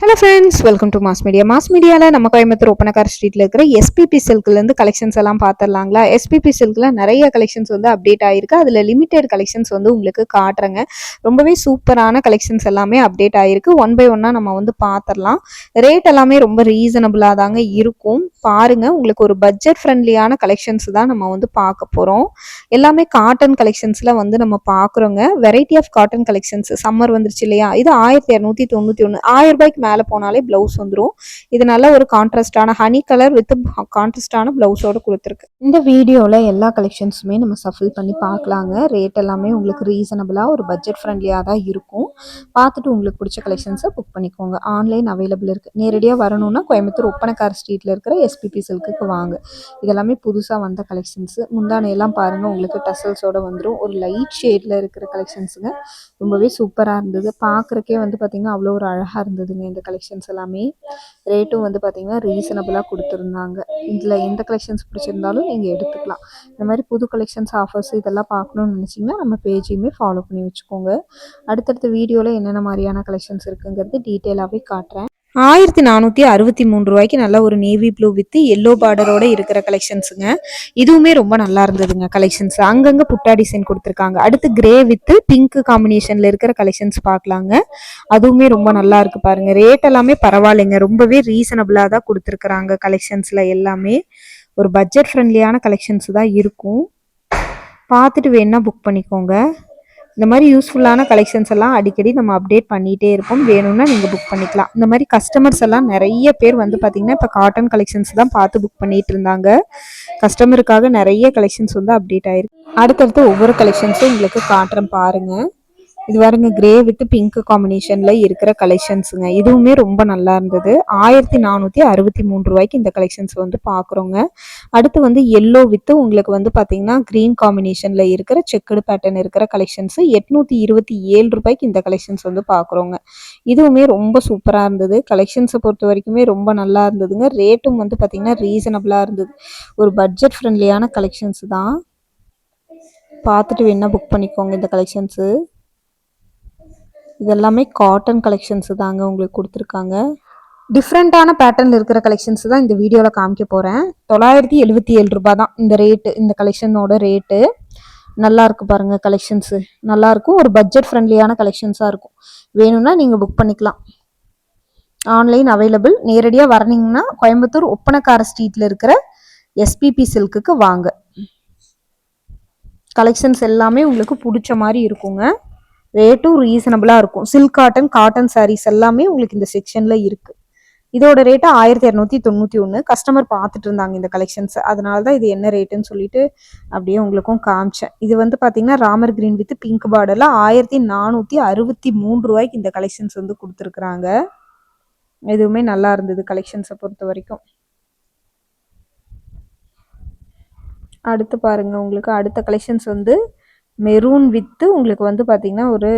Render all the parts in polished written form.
Hello friends, welcome to mass media. Mass மீடியாவில் நம்ம கோயம்புத்தூர் ஒப்பனக்கார ஸ்ட்ரீட்டில் இருக்கிற எஸ்பிபி சில்க்லேருந்து கலெக்ஷன்ஸ் எல்லாம் பார்த்துடலாங்களா. எஸ்பிபி சில்கில் நிறைய கலெக்ஷன்ஸ் வந்து அப்டேட் ஆகிருக்கு. அதில் லிமிடெட் கலெக்ஷன்ஸ் வந்து உங்களுக்கு காட்டுறேங்க. ரொம்பவே சூப்பரான கலெக்ஷன்ஸ் எல்லாமே அப்டேட் ஆகிருக்கு. ஒன் பை ஒன்னாக நம்ம வந்து பார்த்துடலாம். ரேட் எல்லாமே ரொம்ப ரீசனபிளாக தாங்க இருக்கும். பாருங்கள், உங்களுக்கு ஒரு பட்ஜெட் ஃப்ரெண்ட்லியான கலெக்ஷன்ஸ் தான் நம்ம வந்து பார்க்க போகிறோம். எல்லாமே காட்டன் கலெக்ஷன்ஸில் வந்து நம்ம பார்க்குறோங்க. Variety of cotton collections. Summer வந்துருச்சு இல்லையா, இது 1291. 1000 ரூபாய்க்கு மேலே போனாலே பிளவுஸ் வந்துடும். இது நல்ல ஒரு கான்ட்ராஸ்டான ஹனி கலர் வித் கான்ட்ராஸ்டான பிளவுஸோட கொடுத்துருக்கு. இந்த வீடியோவில் எல்லா கலெக்ஷன்ஸுமே நம்ம சஃபில் பண்ணி பார்க்கலாங்க. ரேட் எல்லாமே உங்களுக்கு ரீசனபிளாக ஒரு பட்ஜெட் ஃப்ரெண்ட்லியாக தான் இருக்கும். பார்த்துட்டு உங்களுக்கு பிடிச்ச கலெக்ஷன்ஸை புக் பண்ணிக்கோங்க. ஆன்லைன் அவைலபிள் இருக்குது. நேரடியாக வரணும்னா கோயம்புத்தூர் ஒப்பனக்கார ஸ்ட்ரீட்டில் இருக்கிற எஸ்பிபி சில்க்குக்கு வாங்க. இதெல்லாமே புதுசாக வந்த கலெக்ஷன்ஸு. முந்தானையெல்லாம் பாருங்கள், உங்களுக்கு டசல்ஸோட வந்துடும். ஒரு லைட் ஷேடில் இருக்கிற கலெக்ஷன்ஸுங்க. ரொம்பவே சூப்பராக இருந்தது. பார்க்குறக்கே வந்து பார்த்திங்கன்னா அவ்வளோ ஒரு அழகாக இருந்ததுங்க இந்த கலெக்ஷன்ஸ் எல்லாமே. ரேட்டும் வந்து பார்த்திங்கன்னா ரீசனபிளாக கொடுத்துருந்தாங்க. இதில் எந்த கலெக்ஷன்ஸ் பிடிச்சிருந்தாலும் நீங்கள் எடுத்துக்கலாம். இந்த மாதிரி புது கலெக்ஷன்ஸ், ஆஃபர்ஸ் இதெல்லாம் பார்க்கணுன்னு நினச்சிங்கன்னா நம்ம பேஜையுமே ஃபாலோ பண்ணி வச்சுக்கோங்க. அடுத்தடுத்த வீடியோவில் என்னென்ன மாதிரியான கலெக்ஷன்ஸ் இருக்குங்கிறது டீட்டெயிலாகவே காட்டுறேன். 1463 ரூபாய்க்கு நல்ல ஒரு நேவி ப்ளூ வித் எல்லோ பார்டரோட இருக்கிற கலெக்ஷன்ஸுங்க. இதுவுமே ரொம்ப நல்லா இருந்ததுங்க கலெக்ஷன்ஸ். அங்கங்கே புட்டா டிசைன் கொடுத்துருக்காங்க. அடுத்து கிரே வித் பிங்க் காம்பினேஷன்ல இருக்கிற கலெக்ஷன்ஸ் பார்க்கலாங்க. அதுவுமே ரொம்ப நல்லா இருக்கு பாருங்க. ரேட் எல்லாமே பரவாயில்லைங்க, ரொம்பவே ரீசனபிளா தான் கொடுத்துருக்குறாங்க. கலெக்ஷன்ஸ்ல எல்லாமே ஒரு பட்ஜெட் ஃப்ரெண்ட்லியான கலெக்ஷன்ஸ் தான் இருக்கும். பார்த்துட்டு வேணா புக் பண்ணிக்கோங்க. இந்த மாதிரி யூஸ்ஃபுல்லான கலெக்ஷன்ஸ் எல்லாம் அடிக்கடி நம்ம அப்டேட் பண்ணிகிட்டே இருப்போம். வேணும்னா நீங்கள் புக் பண்ணிக்கலாம். இந்த மாதிரி கஸ்டமர்ஸ் எல்லாம் நிறைய பேர் வந்து பார்த்திங்கன்னா இப்போ காட்டன் கலெக்ஷன்ஸ் தான் பார்த்து புக் பண்ணிட்டு இருந்தாங்க. கஸ்டமருக்காக நிறைய கலெக்ஷன்ஸ் வந்து அப்டேட் ஆயிருக்கு. அடுத்தடுத்து ஒவ்வொரு கலெக்ஷன்ஸும் உங்களுக்கு காட்டுறேன் பாருங்கள். இது பாருங்க, கிரே வித் பிங்க் காம்பினேஷன்ல இருக்கிற கலெக்ஷன்ஸுங்க. இதுவுமே ரொம்ப நல்லா இருந்தது. 1463 ரூபாய்க்கு இந்த கலெக்ஷன்ஸ் வந்து பார்க்குறோங்க. அடுத்து வந்து எல்லோ வித் உங்களுக்கு வந்து பார்த்தீங்கன்னா கிரீன் காம்பினேஷன்ல இருக்கிற செக்குடு பேட்டர்ன் இருக்கிற கலெக்ஷன்ஸ் 827 ரூபாய்க்கு இந்த கலெக்ஷன்ஸ் வந்து பார்க்குறோங்க. இதுவுமே ரொம்ப சூப்பராக இருந்தது. கலெக்ஷன்ஸை பொறுத்த வரைக்குமே ரொம்ப நல்லா இருந்ததுங்க. ரேட்டும் வந்து பார்த்தீங்கன்னா ரீசனபிளாக இருந்தது. ஒரு பட்ஜெட் ஃப்ரெண்ட்லியான கலெக்ஷன்ஸ் தான். பார்த்துட்டு வேணா புக் பண்ணிக்கோங்க இந்த கலெக்ஷன்ஸு. இதெல்லாமே காட்டன் கலெக்ஷன்ஸ் தாங்க உங்களுக்கு கொடுத்துருக்காங்க. டிஃப்ரெண்ட்டான பேட்டர்னில் இருக்கிற கலெக்ஷன்ஸ் தான் இந்த வீடியோவில் காமிக்க போகிறேன். 977 ரூபா தான் இந்த ரேட்டு. இந்த கலெக்ஷனோட ரேட்டு நல்லா இருக்கு பாருங்கள். கலெக்ஷன்ஸு நல்லாயிருக்கும். ஒரு பட்ஜெட் ஃப்ரெண்ட்லியான கலெக்ஷன்ஸாக இருக்கும். வேணும்னா நீங்கள் புக் பண்ணிக்கலாம். Online available. நேரடியாக வரணிங்கன்னா கோயம்புத்தூர் ஒப்பனக்கார ஸ்ட்ரீட்டில் இருக்கிற எஸ்பிபி சில்க்குக்கு வாங்க. கலெக்ஷன்ஸ் எல்லாமே உங்களுக்கு பிடிச்ச மாதிரி இருக்குங்க. ரேட்டும் ரீசனபிளாக இருக்கும். சில்க் காட்டன், காட்டன் சாரீஸ் எல்லாமே உங்களுக்கு இந்த செக்ஷனில் இருக்குது. இதோட ரேட்டு 1291. கஸ்டமர் பார்த்துட்டு இருந்தாங்க இந்த கலெக்ஷன்ஸ். அதனால தான் இது என்ன ரேட்டுன்னு சொல்லிட்டு அப்படியே உங்களுக்கும் காமிச்சேன். இது வந்து பார்த்தீங்கன்னா ராமர் கிரீன் வித் பிங்க் பார்டரில் 1463 ரூபாய்க்கு இந்த கலெக்ஷன்ஸ் வந்து கொடுத்துருக்குறாங்க. எதுவுமே நல்லா இருந்தது கலெக்ஷன்ஸை பொறுத்த வரைக்கும். அடுத்து பாருங்க, உங்களுக்கு அடுத்த கலெக்ஷன்ஸ் வந்து மெரூன் வித்து உங்களுக்கு வந்து பார்த்தீங்கன்னா ஒரு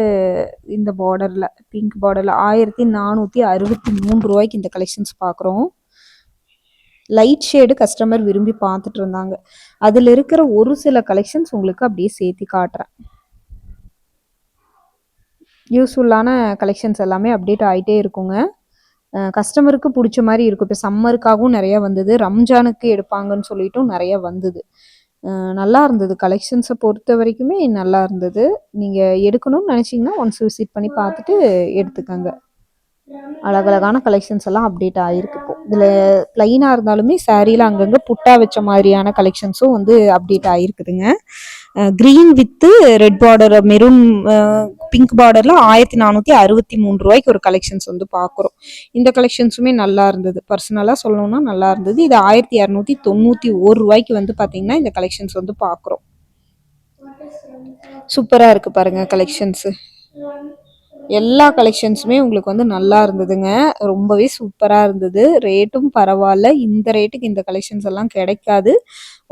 இந்த பார்டரில் பிங்க் பார்டரில் 1463 ரூபாய்க்கு இந்த கலெக்ஷன்ஸ் பார்க்குறோம். லைட் ஷேடு கஸ்டமர் விரும்பி பார்த்துட்டு இருந்தாங்க. அதில் இருக்கிற ஒரு சில கலெக்ஷன்ஸ் உங்களுக்கு அப்படியே சேர்த்து காட்டுறேன். யூஸ்ஃபுல்லான கலெக்ஷன்ஸ் எல்லாமே அப்டேட் ஆகிட்டே இருக்குங்க. கஸ்டமருக்கு பிடிச்ச மாதிரி இருக்கும். இப்போ சம்மருக்காகவும் நிறையா வந்தது, ரம்ஜானுக்கு எடுப்பாங்கன்னு சொல்லிட்டும் நிறையா வந்தது. நல்லா இருந்தது. கலெக்ஷன்ஸை பொறுத்த வரைக்குமே நல்லா இருந்தது. நீங்கள் எடுக்கணும்னு நினச்சிங்கன்னா ஒன்ஸ் விசிட் பண்ணி பார்த்துட்டு எடுத்துக்கோங்க. அழகழகான கலெக்ஷன்ஸ் எல்லாம் அப்டேட் ஆகிருக்கு. இப்போ இதில் ப்ளைனாக இருந்தாலுமே சாரியில் அங்கங்கே புட்டா வச்ச மாதிரியான கலெக்ஷன்ஸும் வந்து அப்டேட் ஆகிருக்குதுங்க. Green with red border, maroon pink பார்டரில் 1463 ரூபாய்க்கு ஒரு கலெக்ஷன்ஸ் வந்து பார்க்குறோம். இந்த கலெக்ஷன்ஸுமே நல்லா இருந்தது. பர்சனலாக சொல்லணும்னா நல்லா இருந்தது. இது 1291 ரூபாய்க்கு வந்து பார்த்தீங்கன்னா இந்த கலெக்ஷன்ஸ் வந்து பார்க்குறோம். சூப்பராக இருக்குது பாருங்கள் கலெக்ஷன்ஸு. எல்லா கலெக்ஷன்ஸுமே உங்களுக்கு வந்து நல்லா இருந்ததுங்க. ரொம்பவே சூப்பராக இருந்தது. ரேட்டும் பரவாயில்ல. இந்த ரேட்டுக்கு இந்த கலெக்ஷன்ஸ் எல்லாம் கிடைக்காது.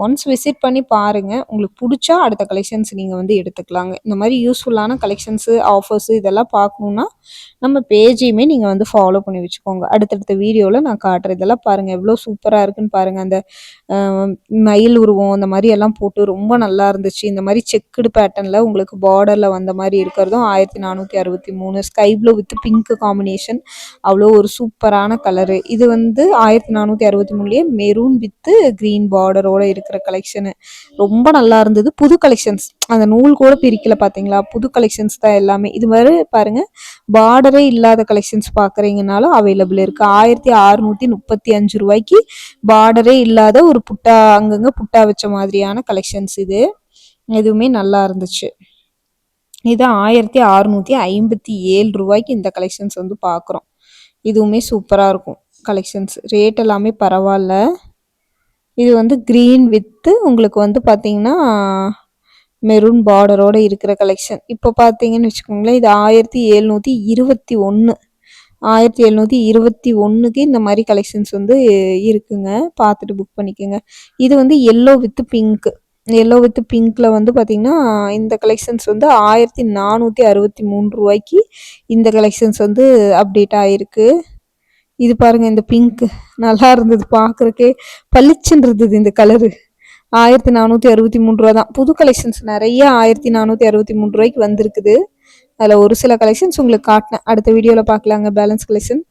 ஒன்ஸ் விசிட் பண்ணி பாருங்கள். உங்களுக்கு பிடிச்சா அடுத்த கலெக்ஷன்ஸ் நீங்கள் வந்து எடுத்துக்கலாங்க. இந்த மாதிரி யூஸ்ஃபுல்லான கலெக்ஷன்ஸு, ஆஃபர்ஸு இதெல்லாம் பார்க்கணுன்னா நம்ம பேஜையுமே நீங்கள் வந்து ஃபாலோ பண்ணி வச்சுக்கோங்க. அடுத்தடுத்த வீடியோவில் நான் காட்டுறேன். இதெல்லாம் பாருங்கள் எவ்வளோ சூப்பராக இருக்குன்னு பாருங்கள். அந்த மயில் உருவம் இந்த மாதிரி எல்லாம் போட்டு ரொம்ப நல்லா இருந்துச்சு. இந்த மாதிரி செக்குடு பேட்டர்னில் உங்களுக்கு பார்டரில் வந்த மாதிரி இருக்கிறதும் 1463 1463. Sky blue with pink combination, அவ்வளோ ஒரு சூப்பரான கலரு. இது வந்து 1463லயே மெரூன் வித் கிரீன் பார்டரோட இருக்கிற கலெக்ஷனு. ரொம்ப நல்லா இருந்தது. புது கலெக்ஷன்ஸ், அந்த நூல் கூட பிரிக்கல பார்த்தீங்களா, புது கலெக்ஷன்ஸ் தான் எல்லாமே. இது மாதிரி பாருங்க, பார்டரே இல்லாத கலெக்ஷன்ஸ் பார்க்குறீங்கனாலும் அவைலபிள் இருக்கு. 1635 ரூபாய்க்கு பார்டரே இல்லாத ஒரு புட்டா, அங்கங்க புட்டா வச்ச மாதிரியான கலெக்ஷன்ஸ் இது. எதுவுமே நல்லா இருந்துச்சு. இது 1657 ரூபாய்க்கு இந்த கலெக்ஷன்ஸ் வந்து பார்க்குறோம். இதுவுமே சூப்பராக இருக்கும் கலெக்ஷன்ஸ். ரேட் எல்லாமே பரவாயில்ல. இது வந்து க்ரீன் வித்து உங்களுக்கு வந்து பார்த்தீங்கன்னா மெரூன் பார்டரோட இருக்கிற கலெக்ஷன். இப்போ பார்த்தீங்கன்னு வச்சுக்கோங்களேன், இது 1721. 1721க்கு இந்த மாதிரி கலெக்ஷன்ஸ் வந்து இருக்குங்க. பார்த்துட்டு புக் பண்ணிக்கோங்க. இது வந்து yellow with pink. Yellow with பிங்க்ல வந்து பார்த்தீங்கன்னா இந்த கலெக்ஷன்ஸ் வந்து 1463 ரூபாய்க்கு இந்த கலெக்ஷன்ஸ் வந்து அப்டேட் ஆகிருக்கு. இது பாருங்க, இந்த பிங்க் நல்லா இருந்தது பார்க்குறக்கே, பளிச்சுன்னு இருந்தது இந்த கலரு. 1463 ரூபா தான். புது கலெக்ஷன்ஸ் நிறைய 1463 ரூபாய்க்கு வந்திருக்குது. அதில் ஒரு சில கலெக்ஷன்ஸ் உங்களுக்கு காட்டினேன். அடுத்த வீடியோவில் பார்க்கலாங்க பேலன்ஸ் கலெக்ஷன்.